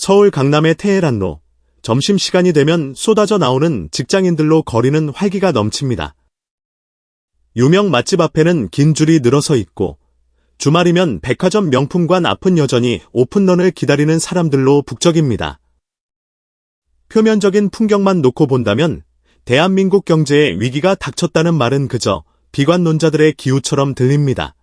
서울 강남의 테헤란로, 점심시간이 되면 쏟아져 나오는 직장인들로 거리는 활기가 넘칩니다. 유명 맛집 앞에는 긴 줄이 늘어서 있고, 주말이면 백화점 명품관 앞은 여전히 오픈런을 기다리는 사람들로 북적입니다. 표면적인 풍경만 놓고 본다면 대한민국 경제에 위기가 닥쳤다는 말은 그저 비관론자들의 기우처럼 들립니다.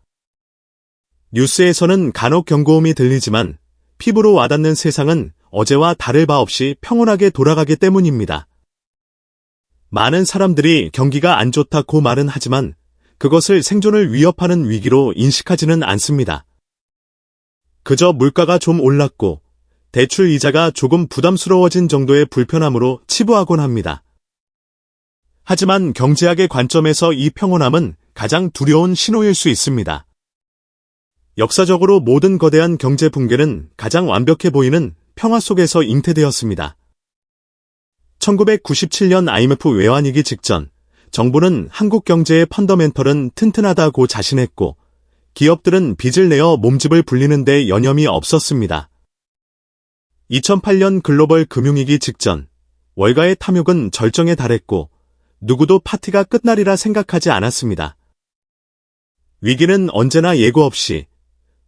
뉴스에서는 간혹 경고음이 들리지만 피부로 와닿는 세상은 어제와 다를 바 없이 평온하게 돌아가기 때문입니다. 많은 사람들이 경기가 안 좋다고 말은 하지만 그것을 생존을 위협하는 위기로 인식하지는 않습니다. 그저 물가가 좀 올랐고 대출 이자가 조금 부담스러워진 정도의 불편함으로 치부하곤 합니다. 하지만 경제학의 관점에서 이 평온함은 가장 두려운 신호일 수 있습니다. 역사적으로 모든 거대한 경제 붕괴는 가장 완벽해 보이는 평화 속에서 잉태되었습니다. 1997년 IMF 외환위기 직전, 정부는 한국 경제의 펀더멘털은 튼튼하다고 자신했고, 기업들은 빚을 내어 몸집을 불리는 데 여념이 없었습니다. 2008년 글로벌 금융위기 직전, 월가의 탐욕은 절정에 달했고, 누구도 파티가 끝날이라 생각하지 않았습니다. 위기는 언제나 예고 없이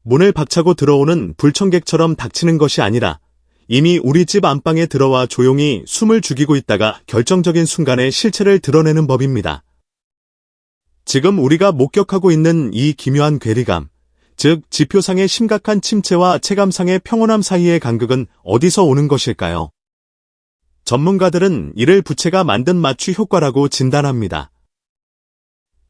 문을 박차고 들어오는 불청객처럼 닥치는 것이 아니라 이미 우리 집 안방에 들어와 조용히 숨을 죽이고 있다가 결정적인 순간에 실체를 드러내는 법입니다. 지금 우리가 목격하고 있는 이 기묘한 괴리감, 즉 지표상의 심각한 침체와 체감상의 평온함 사이의 간극은 어디서 오는 것일까요? 전문가들은 이를 부채가 만든 마취 효과라고 진단합니다.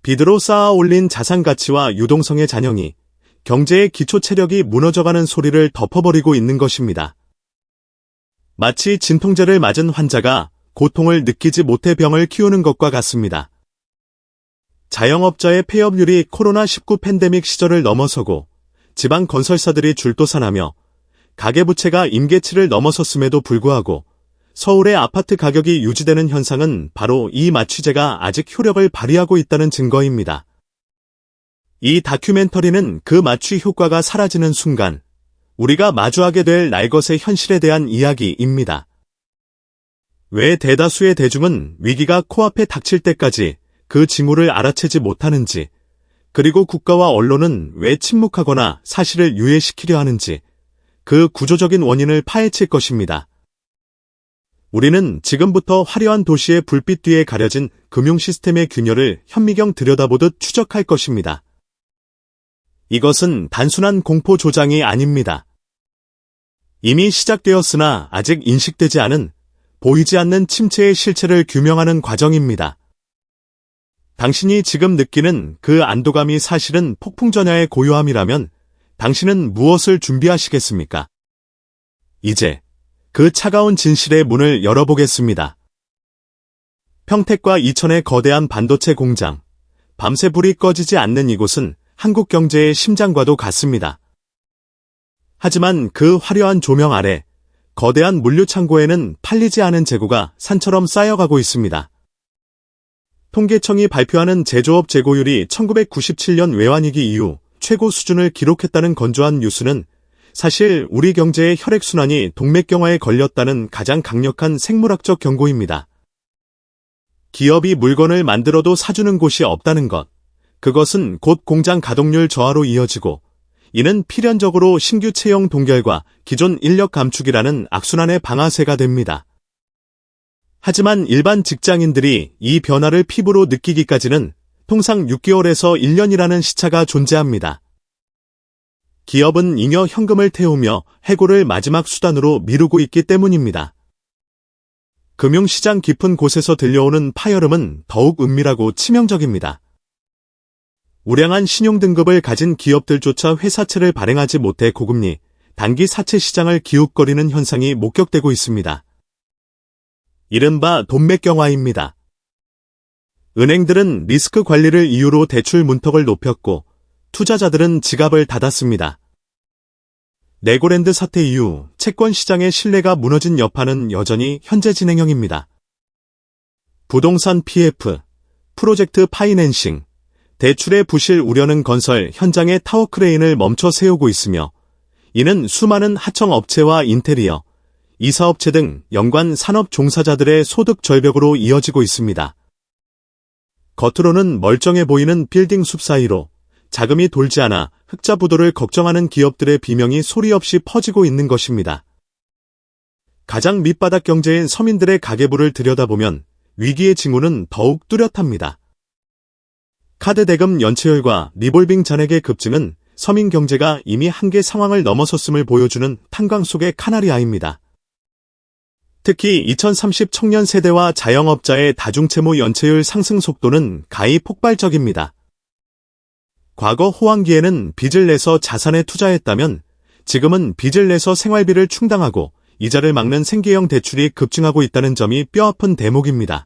빚으로 쌓아 올린 자산 가치와 유동성의 잔영이 경제의 기초 체력이 무너져가는 소리를 덮어버리고 있는 것입니다. 마치 진통제를 맞은 환자가 고통을 느끼지 못해 병을 키우는 것과 같습니다. 자영업자의 폐업률이 코로나19 팬데믹 시절을 넘어서고 지방 건설사들이 줄도산하며 가계부채가 임계치를 넘어섰음에도 불구하고 서울의 아파트 가격이 유지되는 현상은 바로 이 마취제가 아직 효력을 발휘하고 있다는 증거입니다. 이 다큐멘터리는 그 마취 효과가 사라지는 순간 우리가 마주하게 될 날것의 현실에 대한 이야기입니다. 왜 대다수의 대중은 위기가 코앞에 닥칠 때까지 그 징후를 알아채지 못하는지, 그리고 국가와 언론은 왜 침묵하거나 사실을 유예시키려 하는지, 그 구조적인 원인을 파헤칠 것입니다. 우리는 지금부터 화려한 도시의 불빛 뒤에 가려진 금융 시스템의 균열을 현미경 들여다보듯 추적할 것입니다. 이것은 단순한 공포 조장이 아닙니다. 이미 시작되었으나 아직 인식되지 않은, 보이지 않는 침체의 실체를 규명하는 과정입니다. 당신이 지금 느끼는 그 안도감이 사실은 폭풍전야의 고요함이라면 당신은 무엇을 준비하시겠습니까? 이제 그 차가운 진실의 문을 열어보겠습니다. 평택과 이천의 거대한 반도체 공장, 밤새 불이 꺼지지 않는 이곳은 한국 경제의 심장과도 같습니다. 하지만 그 화려한 조명 아래 거대한 물류창고에는 팔리지 않은 재고가 산처럼 쌓여가고 있습니다. 통계청이 발표하는 제조업 재고율이 1997년 외환위기 이후 최고 수준을 기록했다는 건조한 뉴스는 사실 우리 경제의 혈액순환이 동맥경화에 걸렸다는 가장 강력한 생물학적 경고입니다. 기업이 물건을 만들어도 사주는 곳이 없다는 것, 그것은 곧 공장 가동률 저하로 이어지고 이는 필연적으로 신규 채용 동결과 기존 인력 감축이라는 악순환의 방아쇠가 됩니다. 하지만 일반 직장인들이 이 변화를 피부로 느끼기까지는 통상 6개월에서 1년이라는 시차가 존재합니다. 기업은 잉여 현금을 태우며 해고를 마지막 수단으로 미루고 있기 때문입니다. 금융시장 깊은 곳에서 들려오는 파열음은 더욱 은밀하고 치명적입니다. 우량한 신용등급을 가진 기업들조차 회사채를 발행하지 못해 고금리, 단기 사채 시장을 기웃거리는 현상이 목격되고 있습니다. 이른바 돈맥경화입니다. 은행들은 리스크 관리를 이유로 대출 문턱을 높였고 투자자들은 지갑을 닫았습니다. 레고랜드 사태 이후 채권 시장의 신뢰가 무너진 여파는 여전히 현재 진행형입니다. 부동산 PF, 프로젝트 파이낸싱, 대출의 부실 우려는 건설 현장의 타워크레인을 멈춰 세우고 있으며 이는 수많은 하청업체와 인테리어, 이사업체 등 연관 산업 종사자들의 소득 절벽으로 이어지고 있습니다. 겉으로는 멀쩡해 보이는 빌딩 숲 사이로 자금이 돌지 않아 흑자 부도를 걱정하는 기업들의 비명이 소리 없이 퍼지고 있는 것입니다. 가장 밑바닥 경제인 서민들의 가계부를 들여다보면 위기의 징후는 더욱 뚜렷합니다. 카드 대금 연체율과 리볼빙 잔액의 급증은 서민 경제가 이미 한계 상황을 넘어섰음을 보여주는 탄광 속의 카나리아입니다. 특히 2030 청년 세대와 자영업자의 다중채무 연체율 상승 속도는 가히 폭발적입니다. 과거 호황기에는 빚을 내서 자산에 투자했다면 지금은 빚을 내서 생활비를 충당하고 이자를 막는 생계형 대출이 급증하고 있다는 점이 뼈아픈 대목입니다.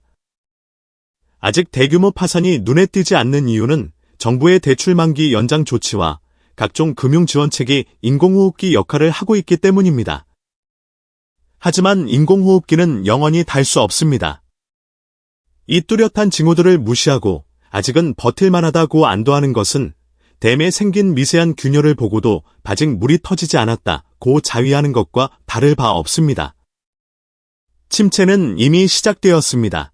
아직 대규모 파산이 눈에 띄지 않는 이유는 정부의 대출 만기 연장 조치와 각종 금융지원책이 인공호흡기 역할을 하고 있기 때문입니다. 하지만 인공호흡기는 영원히 달 수 없습니다. 이 뚜렷한 징후들을 무시하고 아직은 버틸만하다고 안도하는 것은 댐에 생긴 미세한 균열을 보고도 아직 물이 터지지 않았다고 자위하는 것과 다를 바 없습니다. 침체는 이미 시작되었습니다.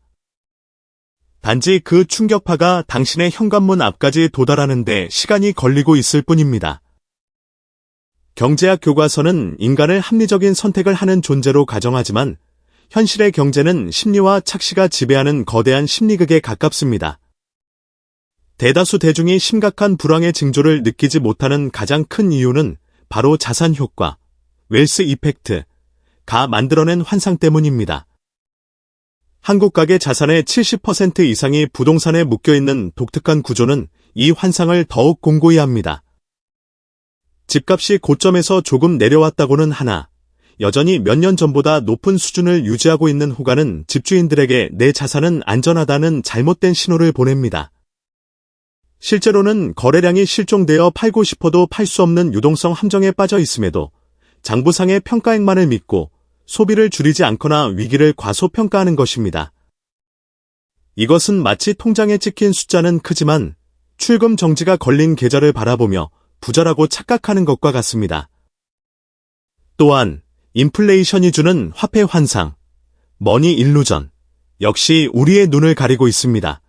단지 그 충격파가 당신의 현관문 앞까지 도달하는 데 시간이 걸리고 있을 뿐입니다. 경제학 교과서는 인간을 합리적인 선택을 하는 존재로 가정하지만 현실의 경제는 심리와 착시가 지배하는 거대한 심리극에 가깝습니다. 대다수 대중이 심각한 불황의 징조를 느끼지 못하는 가장 큰 이유는 바로 자산 효과, 웰스 이펙트가 만들어낸 환상 때문입니다. 한국 가계 자산의 70% 이상이 부동산에 묶여있는 독특한 구조는 이 환상을 더욱 공고히 합니다. 집값이 고점에서 조금 내려왔다고는 하나 여전히 몇 년 전보다 높은 수준을 유지하고 있는 호가는 집주인들에게 내 자산은 안전하다는 잘못된 신호를 보냅니다. 실제로는 거래량이 실종되어 팔고 싶어도 팔 수 없는 유동성 함정에 빠져 있음에도 장부상의 평가액만을 믿고 소비를 줄이지 않거나 위기를 과소평가하는 것입니다. 이것은 마치 통장에 찍힌 숫자는 크지만 출금 정지가 걸린 계좌를 바라보며 부자라고 착각하는 것과 같습니다. 또한 인플레이션이 주는 화폐 환상, 머니 일루전 역시 우리의 눈을 가리고 있습니다.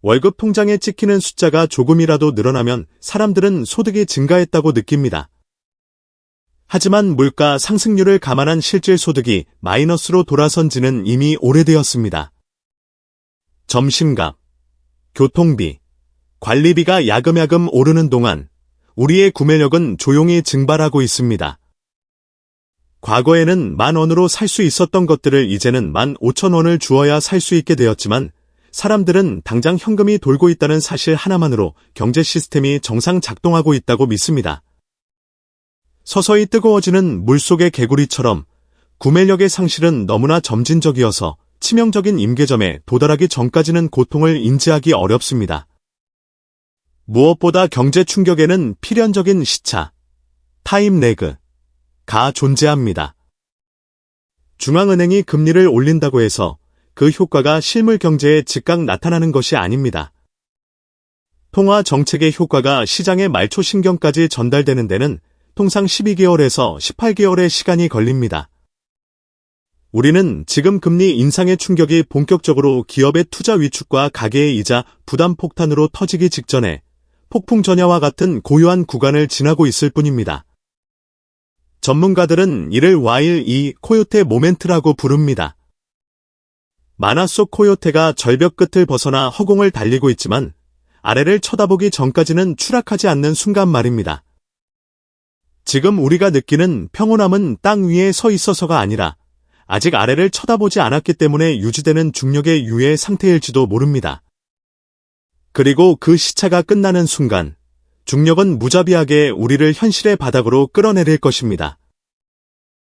월급 통장에 찍히는 숫자가 조금이라도 늘어나면 사람들은 소득이 증가했다고 느낍니다. 하지만 물가 상승률을 감안한 실질 소득이 마이너스로 돌아선 지는 이미 오래되었습니다. 점심값, 교통비, 관리비가 야금야금 오르는 동안 우리의 구매력은 조용히 증발하고 있습니다. 과거에는 10,000원으로 살 수 있었던 것들을 이제는 15,000원을 주어야 살 수 있게 되었지만 사람들은 당장 현금이 돌고 있다는 사실 하나만으로 경제 시스템이 정상 작동하고 있다고 믿습니다. 서서히 뜨거워지는 물속의 개구리처럼 구매력의 상실은 너무나 점진적이어서 치명적인 임계점에 도달하기 전까지는 고통을 인지하기 어렵습니다. 무엇보다 경제 충격에는 필연적인 시차, 타임 레그가 존재합니다. 중앙은행이 금리를 올린다고 해서 그 효과가 실물 경제에 즉각 나타나는 것이 아닙니다. 통화 정책의 효과가 시장의 말초 신경까지 전달되는 데는 통상 12개월에서 18개월의 시간이 걸립니다. 우리는 지금 금리 인상의 충격이 본격적으로 기업의 투자 위축과 가계의 이자 부담 폭탄으로 터지기 직전에 폭풍 전야와 같은 고요한 구간을 지나고 있을 뿐입니다. 전문가들은 이를 와일 이 코요테 모멘트라고 부릅니다. 만화 속 코요테가 절벽 끝을 벗어나 허공을 달리고 있지만 아래를 쳐다보기 전까지는 추락하지 않는 순간 말입니다. 지금 우리가 느끼는 평온함은 땅 위에 서 있어서가 아니라 아직 아래를 쳐다보지 않았기 때문에 유지되는 중력의 유예 상태일지도 모릅니다. 그리고 그 시차가 끝나는 순간 중력은 무자비하게 우리를 현실의 바닥으로 끌어내릴 것입니다.